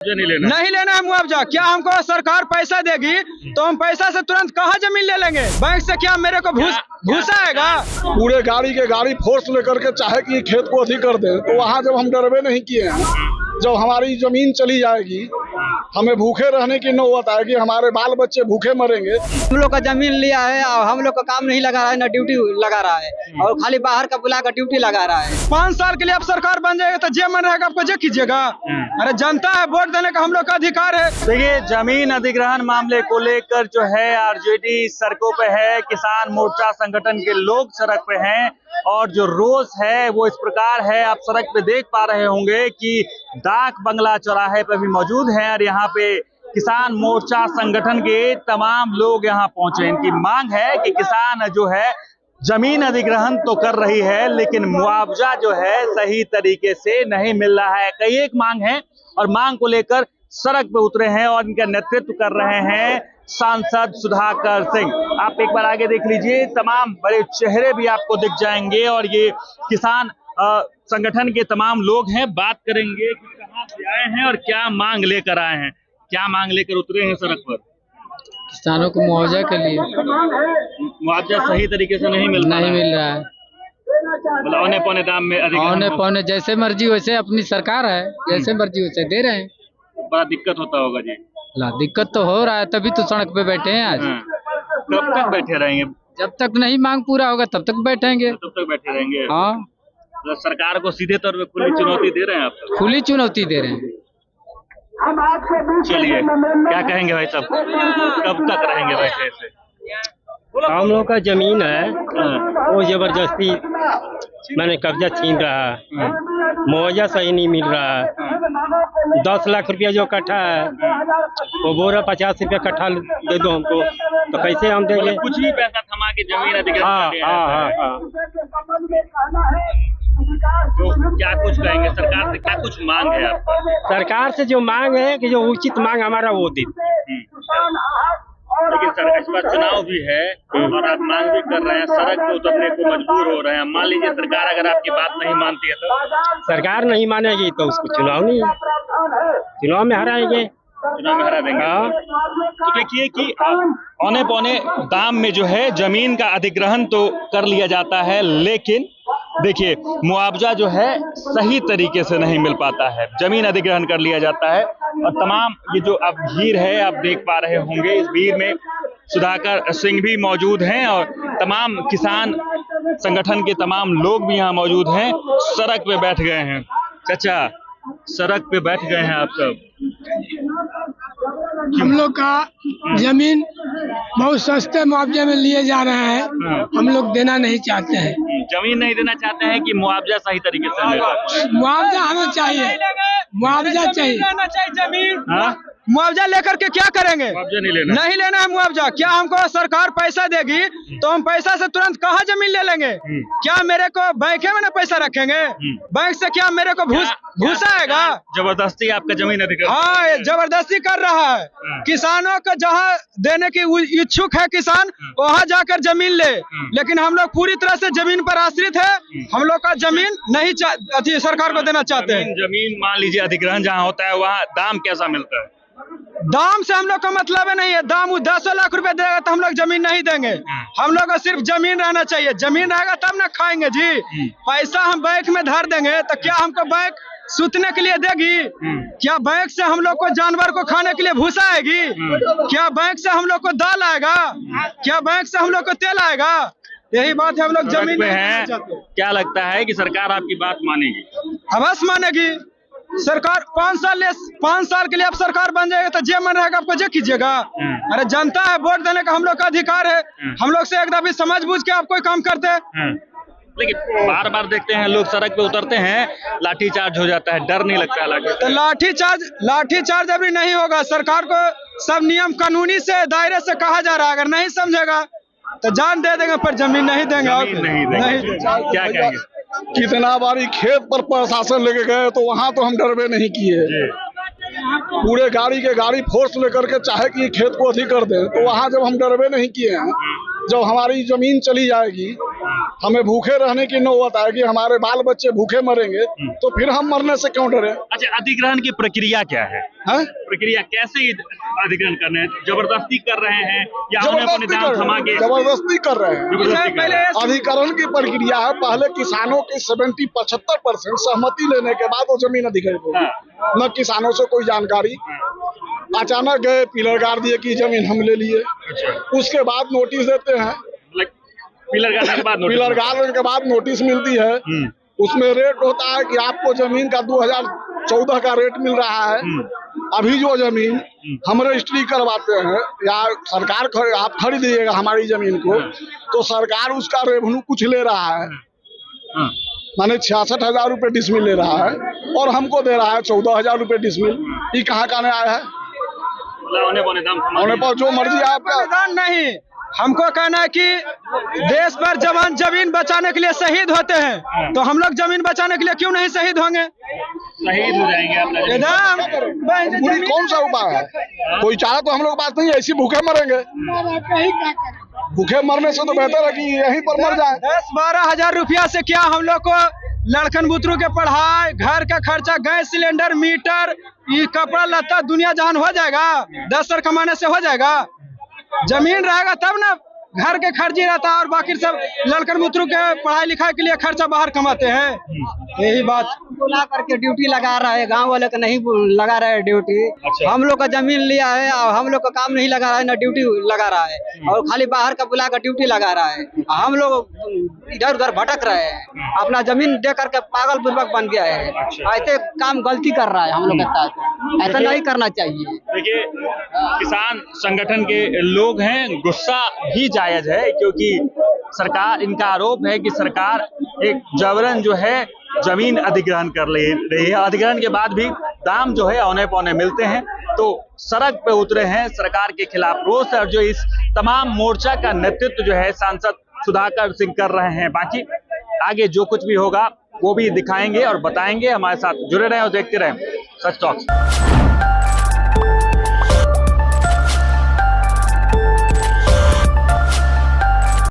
नहीं लेना है मुआवजा। क्या हमको सरकार पैसा देगी तो हम पैसा से तुरंत कहाँ जमीन ले लेंगे? बैंक से क्या मेरे को भूसा आएगा? पूरे गाड़ी फोर्स लेकर के चाहे कि खेत को अधिक कर दें, तो वहाँ जब हम डरबे नहीं किए हैं, जब हमारी जमीन चली जाएगी, हमें भूखे रहने की नौबत आएगी, हमारे बाल बच्चे भूखे मरेंगे। हम लोग का जमीन लिया है और हम लोग का काम नहीं लगा रहा है, ना ड्यूटी लगा रहा है, और खाली बाहर का बुला कर ड्यूटी लगा रहा है। 5 साल के लिए अब सरकार बन जाएगा तो जे मन रहेगा आपको जे कीजिएगा। अरे जनता है, वोट देने का हम लोग का अधिकार है। देखिए, जमीन अधिग्रहण मामले को लेकर जो है आरजेडी सड़कों पे है, किसान मोर्चा संगठन के लोग सड़क पे हैं और जो रोष है वो इस प्रकार है। आप सड़क पे देख पा रहे होंगे कि डाक बंगला चौराहे पे भी मौजूद है और यहाँ पे किसान मोर्चा संगठन के तमाम लोग यहाँ पहुंचे। इनकी मांग है कि किसान जो है जमीन अधिग्रहण तो कर रही है, लेकिन मुआवजा जो है सही तरीके से नहीं मिल रहा है। कई एक मांग है और मांग को लेकर सड़क पे उतरे हैं और इनका नेतृत्व कर रहे हैं सांसद सुधाकर सिंह। आप एक बार आगे देख लीजिए, तमाम बड़े चेहरे भी आपको दिख जाएंगे और ये किसान संगठन के तमाम लोग हैं। बात करेंगे कि कहां से आए हैं और क्या मांग लेकर आए हैं, क्या मांग लेकर उतरे हैं सड़क पर। किसानों को मुआवजा के लिए मुआवजा सही तरीके से नहीं मिल रहा है। औने पौने दाम में औने पौने जैसे मर्जी वैसे अपनी सरकार है, जैसे मर्जी वैसे दे रहे हैं। बड़ा दिक्कत होता होगा जी। दिक्कत तो हो रहा है, तभी तो सड़क पे बैठे हैं आज। कब तक बैठे रहेंगे? जब तक नहीं मांग पूरा होगा तब तक बैठेंगे। तब तक बैठे रहेंगे। हाँ, तो सरकार को सीधे तौर पे खुली चुनौती दे रहे हैं आप? खुली चुनौती दे रहे हैं। चलिए, क्या कहेंगे भाई साहब, कब तक रहेंगे वैसे ऐसे? हम लोग का जमीन है वो जबरदस्ती मैंने कब्जा छीन रहा है, मुआवजा सही नहीं मिल रहा है। 10 लाख रुपया जो कट्ठा है वो बोरा 50 रुपया कट्ठा दे दो हमको, तो कैसे हम देंगे? कुछ भी पैसा थमा के जमीन अधिग्रहण। हाँ। तो क्या कुछ कहेंगे सरकार से, क्या कुछ मांग है आपका? सरकार से जो मांग है कि जो उचित मांग हमारा वो दे। लेकिन सर इस बार चुनाव भी है और आप मांग भी कर रहे हैं, सड़क पे उतरने को मजबूर हो रहे हैं। मान लीजिए सरकार अगर आपकी बात नहीं मानती है तो? सरकार नहीं मानेगी तो उसको चुनाव नहीं, चुनाव में हराएंगे, चुनाव में हरा देंगे। तो देखिए कि औने पौने दाम में जो है जमीन का अधिग्रहण तो कर लिया जाता है, लेकिन देखिए मुआवजा जो है सही तरीके से नहीं मिल पाता है। जमीन अधिग्रहण कर लिया जाता है और तमाम ये जो अब भीड़ है आप देख पा रहे होंगे, इस भीड़ में सुधाकर सिंह भी मौजूद हैं और तमाम किसान संगठन के तमाम लोग भी यहाँ मौजूद हैं। सड़क पे बैठ गए हैं। चाचा, सड़क पे बैठ गए हैं आप सब। हम लोग का जमीन बहुत सस्ते मुआवजे में लिए जा रहे हैं, हम लोग देना नहीं चाहते हैं। जमीन नहीं देना चाहते हैं कि मुआवजा सही तरीके से मिल रहा है? मुआवजा हमें चाहिए, मुआवजा चाहिए। जमीन हाँ? मुआवजा लेकर के क्या करेंगे? मुआवजा नहीं लेना है मुआवजा। क्या हमको सरकार पैसा देगी तो हम पैसा से तुरंत कहाँ जमीन ले लेंगे? क्या मेरे को बैंक में ना पैसा रखेंगे? बैंक से क्या मेरे को भूसा आएगा? जबरदस्ती आपका जमीन अधिग्रहण? हाँ, जबरदस्ती कर रहा है। किसानों को जहाँ देने की इच्छुक है किसान, वहाँ जाकर जमीन ले, लेकिन हम लोग पूरी तरह से जमीन पर आश्रित है। हम लोग का जमीन नहीं सरकार को देना चाहते हैं। जमीन मान लीजिए अधिग्रहण जहाँ होता है वहाँ दाम कैसा मिलता है? दाम से हम लोग का मतलब है नहीं है। दाम 10 लाख रुपए देगा तो हम लोग जमीन नहीं देंगे। हम लोग को सिर्फ जमीन रहना चाहिए। जमीन रहेगा तब ना खाएंगे जी। पैसा हम बैंक में धर देंगे तो क्या हमको बैंक सूतने के लिए देगी? क्या बैंक से हम लोग को जानवर को खाने के लिए भूसा आएगी? क्या बैंक से हम लोग को दाल आएगा? क्या बैंक से हम लोग को तेल आएगा? यही बात है, हम लोग जमीन पे हैं। क्या लगता है कि सरकार आपकी बात मानेगी? अवश्य मानेगी। सरकार 5 साल के लिए अब सरकार बन जाएगा तो जे मन रहेगा आपको जे कीजिएगा। अरे जनता है, वोट देने का हम लोग का अधिकार है। हम लोग से एकदम समझ बूझ के आप कोई काम करते हैं। लेकिन बार बार देखते हैं लोग सड़क पे उतरते हैं, लाठीचार्ज हो जाता है, डर नहीं लगता है? तो लाठीचार्ज अभी नहीं होगा। सरकार को सब नियम कानूनी से दायरे से कहा जा रहा है। अगर नहीं समझेगा तो जान दे देंगे, पर जमीन नहीं देंगे। नहीं। क्या कहेंगे? कितना बारी खेत पर प्रशासन लेके गए तो वहाँ तो हम डरबे नहीं किए। पूरे गाड़ी फोर्स लेकर के चाहे कि खेत को अधिक कर दें, तो वहाँ जब हम डरबे नहीं किए हैं, जब हमारी जमीन चली जाएगी, हमें भूखे रहने की नौबत आएगी, हमारे बाल बच्चे भूखे मरेंगे, तो फिर हम मरने से क्यों डरे? अच्छा, अधिग्रहण की प्रक्रिया क्या है? हैं? प्रक्रिया कैसे अधिग्रहण कर रहे हैं? जबरदस्ती कर रहे हैं या उन्हें अपने दाम थमा के जबरदस्ती कर रहे हैं। जबरदस्ती कर रहे हैं? अधिकरण की प्रक्रिया है, पहले किसानों की 75% सहमति लेने के बाद वो जमीन अधिग्रहित होगी। न किसानों से कोई जानकारी, अचानक गए पिलर गाड़ दिए कि जमीन हम ले लिए। उसके बाद नोटिस देते हैं, पिलर गाड़ने के बाद पिलर गाड़ने के बाद नोटिस मिलती है। उसमें रेट होता है कि आपको जमीन का 2014 का रेट मिल रहा है। अभी जो जमीन हम रजिस्ट्री करवाते हैं या सरकार आप खरीदिएगा हमारी जमीन को, तो सरकार उसका रेवेन्यू कुछ ले रहा है, माने 66,000 रुपए डिसमिल ले रहा है और हमको दे रहा है 14,000 रुपए डिसमिल। ये कहाँ का आया है? होने पर जो मर्जी आपका बलिदान नहीं, हमको कहना है कि देश पर जवान जमीन बचाने के लिए शहीद होते हैं, तो हम लोग जमीन बचाने के लिए क्यों नहीं शहीद होंगे? शहीद हो जाएंगे अपना जमीन। एकदम पूरी कौन सा उपाय है? कोई चाहे तो हम लोग बात नहीं, ऐसी भूखे मरेंगे। भूखे मरने से तो बेहतर है कि यहीं पर मर जाए। 10-12 हजार रुपया से क्या हम लोग को लड़कन बुतरू के पढ़ाई, घर का खर्चा, गैस सिलेंडर, मीटर, ये कपड़ा लत्ता दुनिया जहान हो जाएगा? 10 सर कमाने से हो जाएगा? जमीन रहेगा तब ना घर के खर्ची रहता है, और बाकी सब लड़कन बुतरू के पढ़ाई लिखाई के लिए खर्चा बाहर कमाते हैं। यही बात बुला करके ड्यूटी लगा रहा है, गांव वाले का नहीं लगा रहा है ड्यूटी। अच्छा। हम लोग का जमीन लिया है और हम लोग का काम नहीं लगा रहा है, ना ड्यूटी लगा रहा है, और खाली बाहर का बुला कर ड्यूटी लगा रहा है। हम लोग इधर उधर भटक रहे हैं, अपना जमीन दे करके पागल पूर्वक बन गया है। ऐसे काम गलती कर रहा है हम लोग के साथ, ऐसा नहीं करना चाहिए। देखिए, किसान संगठन के लोग हैं, गुस्सा भी जायज है, क्योंकि सरकार, इनका आरोप है कि सरकार एक जबरन जो है जमीन अधिग्रहण कर ले रही है। अधिग्रहण के बाद भी दाम जो है औने पौने मिलते हैं, तो सड़क पे उतरे हैं सरकार के खिलाफ रोष है। और जो इस तमाम मोर्चा का नेतृत्व जो है सांसद सुधाकर सिंह कर रहे हैं। बाकी आगे जो कुछ भी होगा वो भी दिखाएंगे और बताएंगे। हमारे साथ जुड़े रहें और देखते रहें सच टॉक्स।